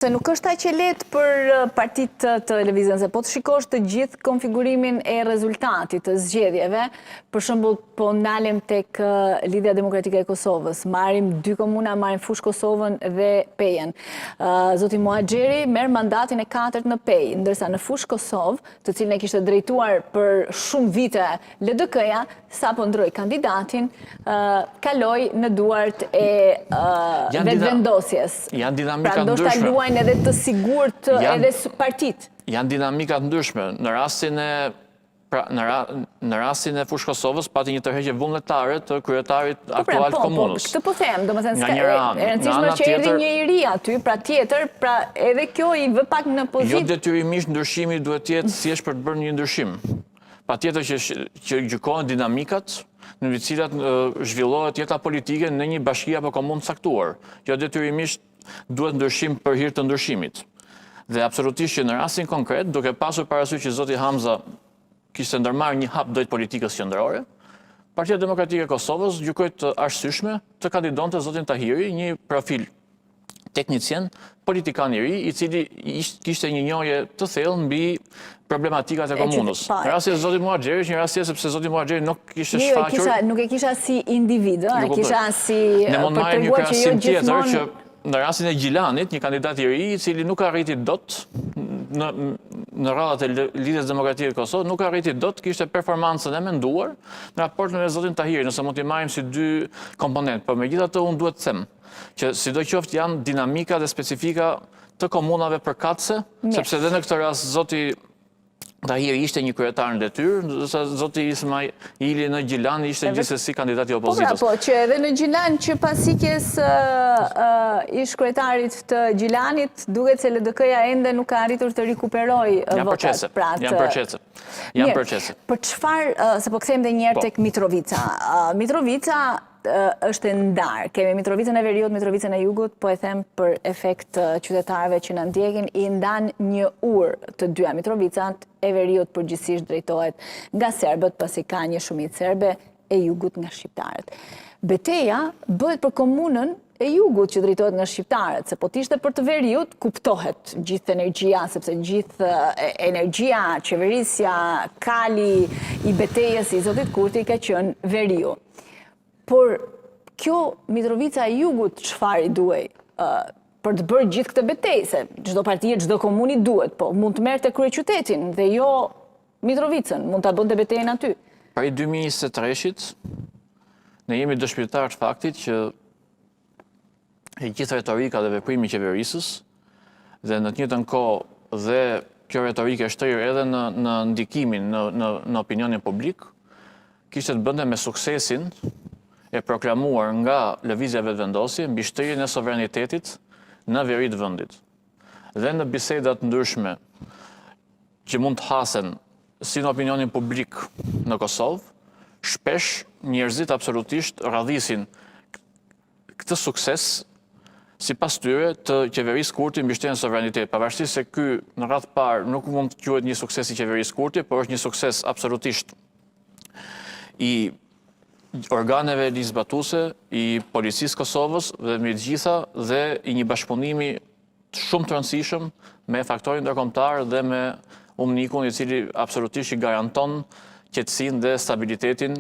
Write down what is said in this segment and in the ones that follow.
Se nuk është aq e lehtë për partitë të televizionit, se po të shikosh të gjithë konfigurimin e rezultatit të zgjedhjeve, për shembull po ndalim tek Lidhja Demokratike e Kosovës, marrim 2 komuna, marrim Fushë Kosovën dhe Pejën. Zoti Muhaxheri merr mandatin e 4 në Pejë, ndërsa në Fushë Kosovë, të cilën e kishte drejtuar për shumë vite LDK-ja, sapo ndroi kandidatin, kaloi në duart e vetëvendosjes. Janë dinamika ndryshme. Edhe të sigurt edhe partit. Janë dinamika të ndryshme. Në rastin e Fushë Kosovës pati një tërheqje vullnetare të kryetarit aktual të komunës. Këtë po them, domethënë e rëndësishme që erdhi një i ri aty, pra tjetër, pra edhe kjo i vë pak në pozitë. Jo detyrimisht ndryshimi duhet të jetë thjesht për të bërë një ndryshim. Patjetër që gjykohen dinamikat në të cilat zhvillohet jeta politike në një bashki apo komunë caktuar. Jo detyrimisht duhet ndryshim për hir të ndryshimit. Dhe absolutisht që në rastin konkret, duke pasur parasysh që zoti Hamza kishte ndërmarrë një hap drejt politikës qendrore, Partia Demokratike e Kosovës gjykoi të arsyeshme të kandidonte zotin Tahiri, një profil teknicien, politikan i ri, i cili kishte një njohje të thellë mbi problematikat e komunës. Në rastin e zotit Muhaxheri, një rast sepse zoti Muhaxheri nuk kishte shfaqur. Nuk e kisha si individ, e kisha si ne mund marrim një krahasim tjetër që në rastin e Gjilanit, një kandidat i ri, i cili nuk arriti dot në radhat e Lidhjes Demokratike të Kosovës, nuk arriti dot, kishte performancën e menduar në raport me zotin Tahiri, nëse mund t'i marrim si 2 komponentë, por megjithatë unë duhet të them që sidoqoftë janë dinamika dhe specifika të komunave përkatëse, sepse edhe në këtë rast zoti Tahiri ishte një kryetar në detyrë, ndërsa zoti Ismaili në Gjilan ishte gjithsesi kandidati i opozitës. Po, që edhe në Gjilan që pas ikjes ish kryetarit të Gjilanit, duket se LDK-ja ende nuk ka arritur të rikuperojë votat. Janë procese. Për çfarë, se po kthejmë edhe një herë tek Mitrovica. Mitrovica është e ndarë. Kemi Mitrovicën e Veriut, Mitrovicën e Jugut, po e them për efekt qytetarëve që na ndjekin, i ndan një urë të dyja. Mitrovicat e Veriut përgjithsisht drejtohet nga serbët, pasi ka një shumicë serbe, e Jugut nga shqiptarët. Beteja bëhet për komunën e Jugut që drejtohet nga shqiptarët, se po t'ishte për të Veriut, kuptohet gjithë energjia, sepse gjithë energjia, qeverisja, kali i betejës i zotit Kurti ka qenë Veriu. Por kjo Mitrovica e Jugut çfarë i duhej për të bërë gjithë këtë betejë, se çdo parti, çdo komuni duhet, po mund të merrte kryeqytetin dhe jo Mitrovicën, mund ta bënte betejën aty. Pari 2023-shit, ne jemi dëshmitar të faktit që e gjithë retorika dhe veprimi i qeverisës dhe në të njëjtën kohë dhe kjo retorike shtrirë edhe në ndikimin në opinionin publik, kishte të bënte me suksesin e proklamuar nga lëvizja vetëvendosje mbi shtrihjen e sovranitetit në veri të vendit. Dhe në bisedat ndryshme që mund të hasen si në opinionin publik në Kosovë, shpesh njerëzit absolutisht radhisin këtë sukses sipas tyre të qeverisë Kurti mbi shtrirjen e sovranitetit, pavarësisht se ky në radhë parë nuk mund të quhet një sukses i qeverisë Kurti, por është një sukses absolutisht i organeve ligjzbatuese, i policisë Kosovës dhe me të gjitha dhe i një bashkëpunimi shumë të rëndësishëm me faktorin ndërkombëtar dhe me UMNIK-un, i cili absolutisht i garanton qetësinë dhe stabilitetin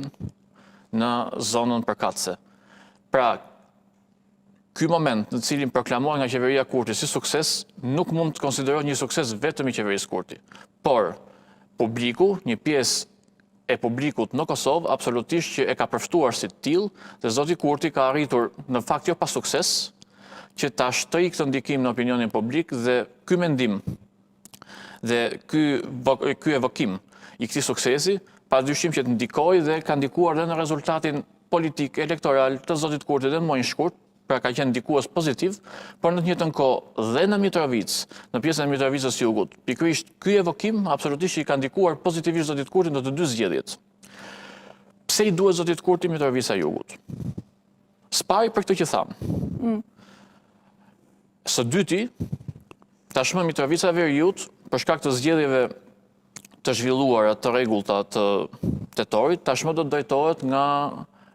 në zonën përkatëse. Pra, ky moment në cilin proklamohet nga qeveria Kurti si sukses, nuk mund të konsiderohet një sukses vetëm i qeverisë Kurti, por publiku, një pjesë e publikut në Kosovë, absolutisht që e ka përftuar si të tillë, dhe zoti Kurti ka arritur në fakt jo pa sukses, që ta shtoj këtë ndikim në opinionin publik dhe ky mendim dhe ky evokim i këtij suksesi, padyshim që të ndikoi dhe ka ndikuar dhe në rezultatin politik elektoral të zotit Kurti dhe në muajin shkurt, pra ka qenë ndikues pozitiv, por në të njëjtën kohë dhe në Mitrovicë, në pjesën e Mitrovicës Jugut, pikërisht ky evokim absolutisht i ka ndikuar pozitivisht zotit Kurti në të 2 zgjedhjet. Pse i duhet zotit Kurti Mitrovica e Jugut? Spari për këtë që tham. Së dyti, tashmë Mitrovica e Veriut, për shkak të zgjedhjeve të zhvilluara të rregullta të tetorit, tashmë do të drejtohet nga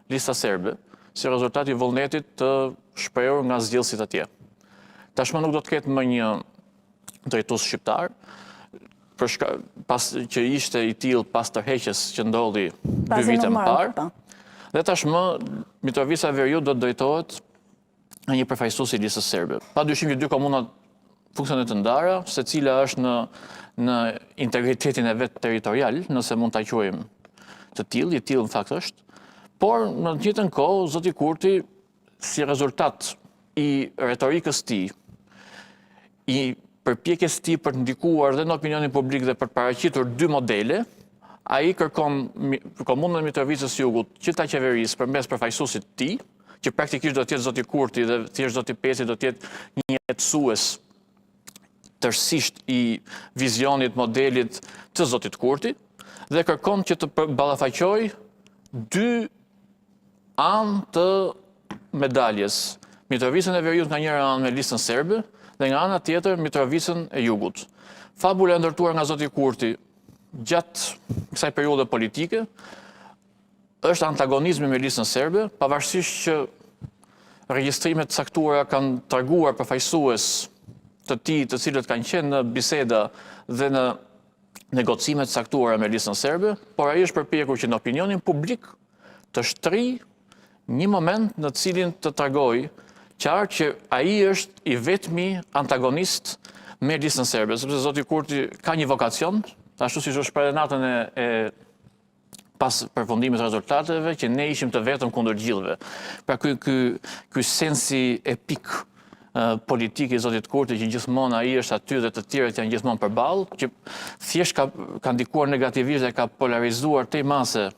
lista serbe, si rezultat i vullnetit të shprehur nga zgjedhësit atje. Tashmë nuk do të ketë më një drejtues shqiptar, pas që ishte i tillë pas tërheqjes që ndodhi 2 vite më parë. Dhe tashmë Mitrovica e Veriut do të drejtohet nga një përfaqësues i listës serbe. Padyshim që dy komunat funksionojnë të ndara, secila është në integritetin e vet territorial, nëse mund ta quajmë të tillë, i tillë në fakt është. Por në të njëjtën kohë zoti Kurti, si rezultat i retorikës tij, i përpjekjes tij për të ndikuar dhe në opinionin publik dhe për të paraqitur dy modele, ai kërkon komunën e Mitrovicës Jugut që ta qeverisë përmes përfaqësuesit të tij, që praktikisht do të jetë zoti Kurti dhe thjesht zoti Peci do të jetë një jetësues tërësisht i vizionit, modelit të zotit Kurti, dhe kërkon që të ballafaqojë dy anë të medaljes. Mitrovicën e Veriut nga njëra anë me listën serbe dhe nga ana tjetër Mitrovicën e Jugut. Fabula e ndërtuar nga zoti Kurti gjatë kësaj periudhe politike është antagonizmi me listën serbe, pavarësisht që regjistrimet caktuara kanë treguar përfaqësues të tij, të cilët kanë qenë në biseda dhe në negocimet caktuara me listën serbe, por ai është përpjekur që në opinionin publik të shtrijë një moment në cilin të tregojë qartë që ai është i vetmi antagonist me listën serbe, sepse zoti Kurti ka një vokacion, ashtu siç është shprehur natën e pas përfundimit të rezultateve, që ne ishim të vetëm kundër gjithëve. Pra ky sensi epik politik i zotit Kurti, që gjithmonë ai është aty dhe të tjerët janë gjithmonë përballë, që thjesht ka ndikuar negativisht dhe ka polarizuar tej mase